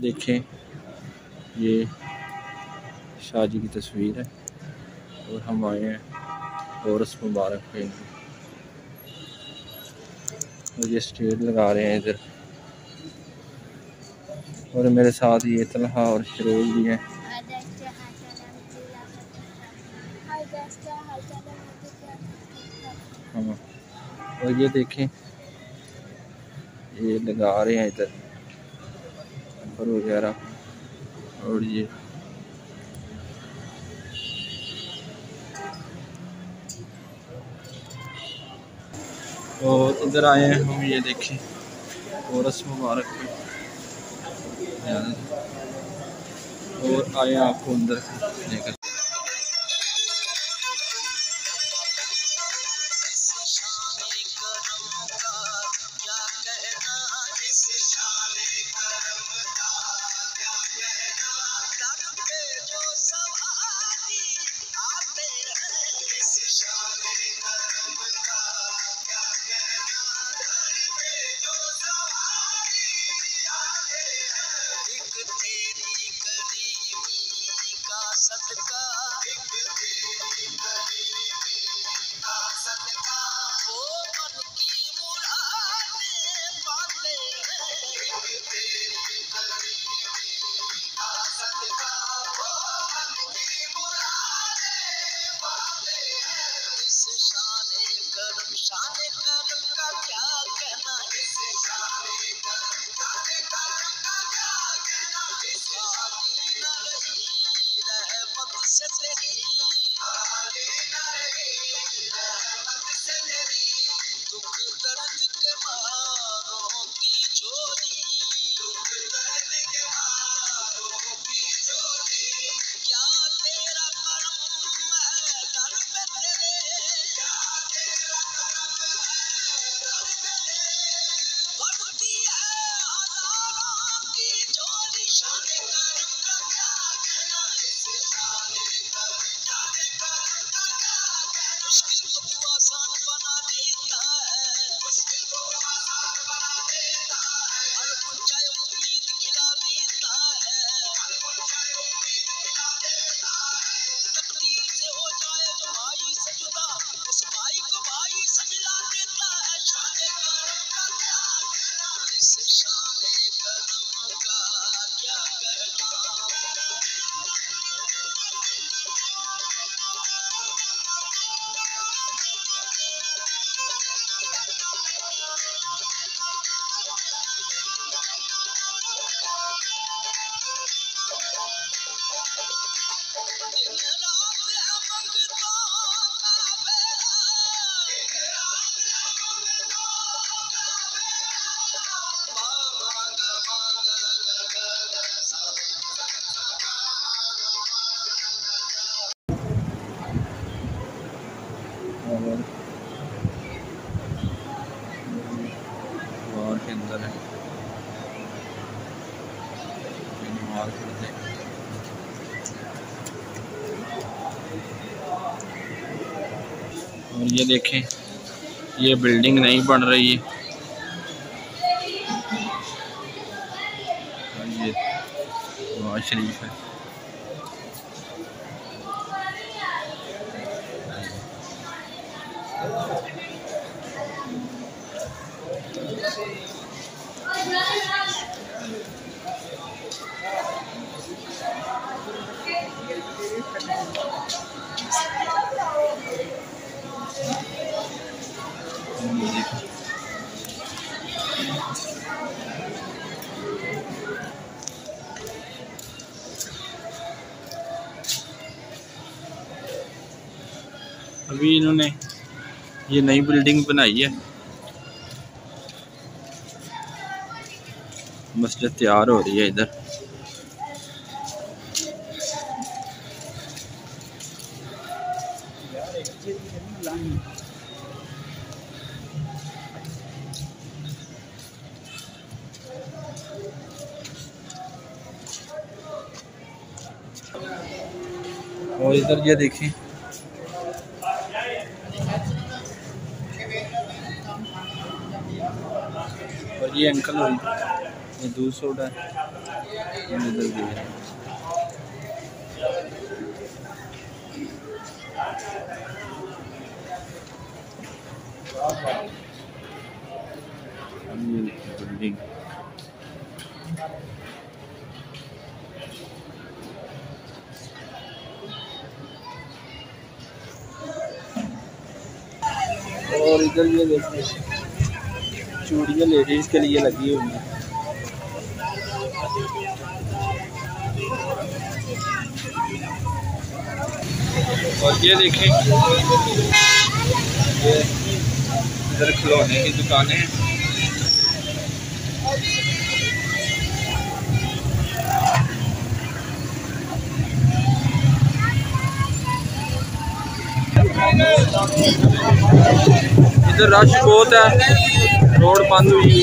देखें, ये शादी की तस्वीर है और हम आए हैं औरस मुबारक पे और ये स्टेज लगा रहे हैं इधर। और मेरे साथ ये तलहा और शरोज भी हैं। हाँ, और ये देखें, ये लगा रहे हैं इधर पर वगैरह। और ये और इधर आए हैं हम, ये देखें औरस मुबारक पे और आए आपको अंदर लेकर। और के अंदर है नमाज पढ़ते हैं। और ये देखें, ये बिल्डिंग नहीं बन रही है, ये नवाज शरीफ है। अभी इन्होंने ये नई बिल्डिंग बनाई है, मस्जिद तैयार हो रही है इधर। और इधर ये देखें, और ये अंकल ये दूसरा इधर भी है। बिल्डिंग और इधर ये देखिए चूड़ियाँ लेडीज के लिए लगी हुई हैं। और ये देखें ये इधर खिलौने की दुकानें हैं। इधर रश बहुत है, रोड बंद हुई।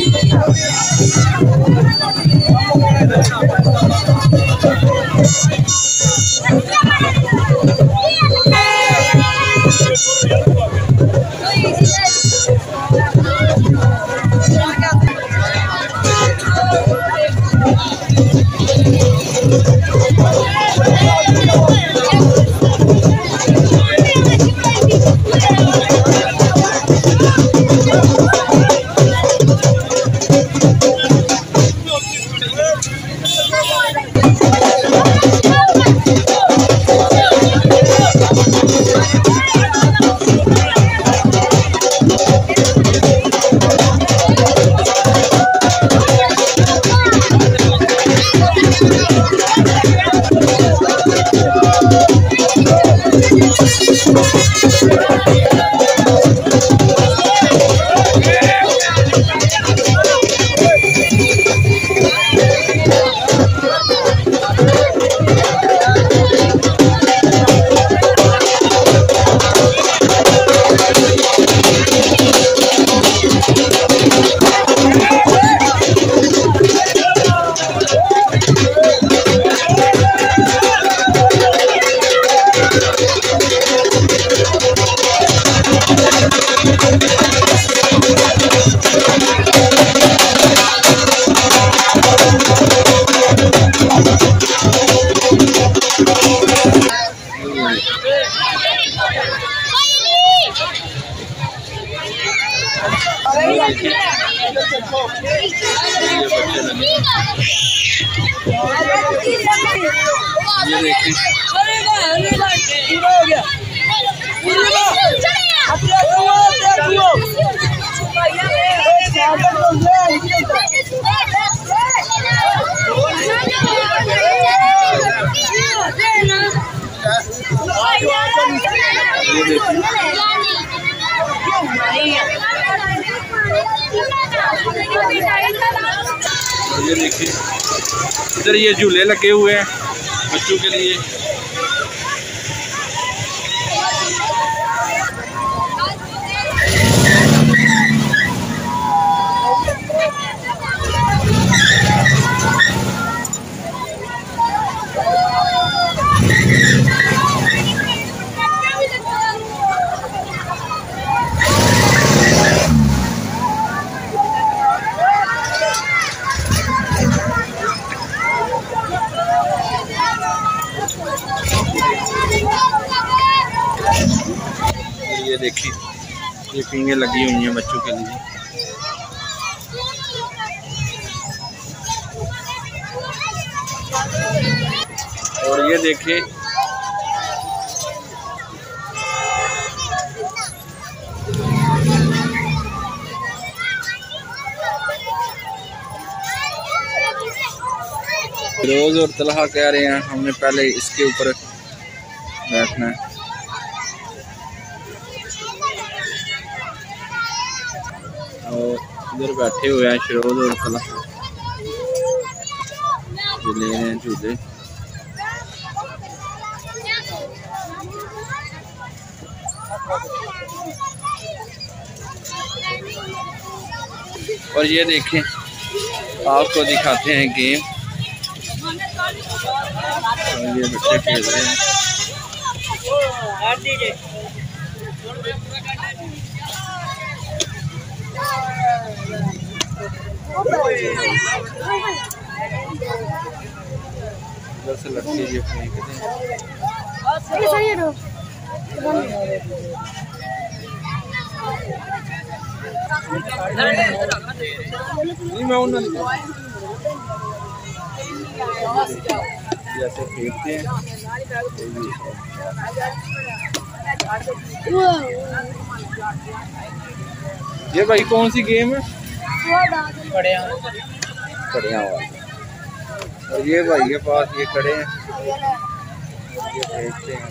ये देखिए इधर ये झूले लगे हुए हैं बच्चों के लिए। ये देखिए ये पींगे लगी हुई हैं बच्चों के लिए। और ये देखिए रोज और तलहा कह रहे हैं हमने पहले इसके ऊपर बैठना है। और इधर बैठे हुए हैं शरोज और तलहा, ये ले रहे हैं झूले। और ये देखें आपको दिखाते हैं गेम। और ये बच्चे खेल रहे हैं। इधर से लड़के ये फेंकते हैं। जैसे फेंकते हैं ये भाई कौन सी गेम है? बढ़िया और ये भाई के पास ये खड़े हैं, ये फेंकते हैं,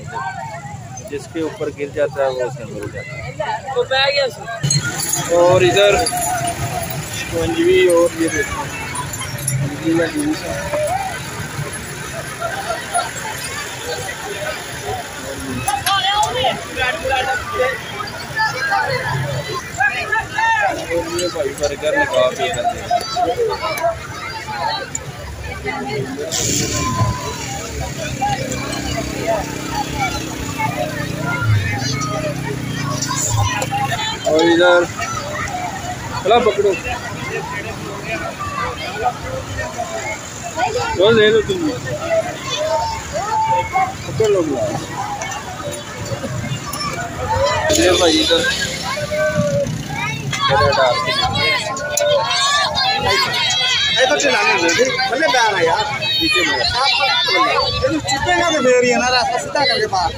जिसके ऊपर गिर जाता है वो उसे मिल जाता है। और इधर शिकंजवी और ये देखो का जूस है। और ये भाई बर्गर लगा के और इधर चला पकड़ो तो ले लो तुम पकड़ लो ये भाई इधर तो चलाने दे भले बैन है यार नीचे में ये चिपेगा तो फेर ही है ना रास्ता सीधा करके बाहर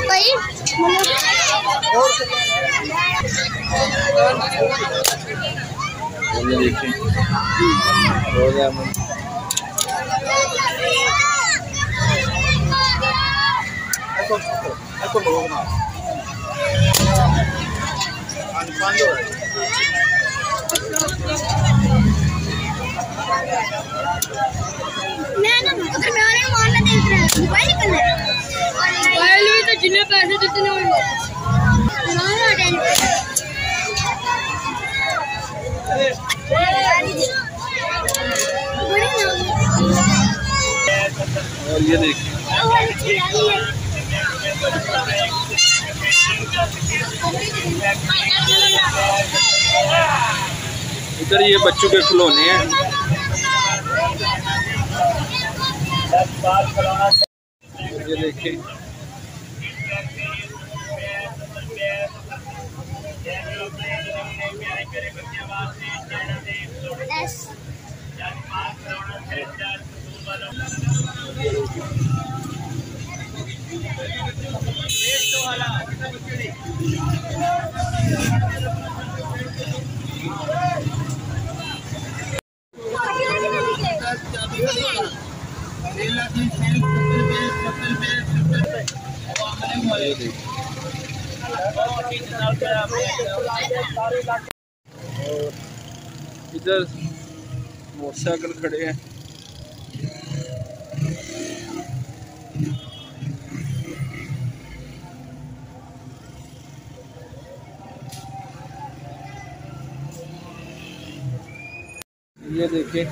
भाई और ये देखिए हो गया मन ऐसा लोग ना पानी मैं ना उधर मेरे मारना देख रहा है मोबाइल निकल रहा है मोबाइल में तो जितने पैसे जितने हुए और ये देखिए इधर ये बच्चों के खिलौने हैं। ये देखिए इधर मोटरसाइकिल खड़े हैं। ये देखिए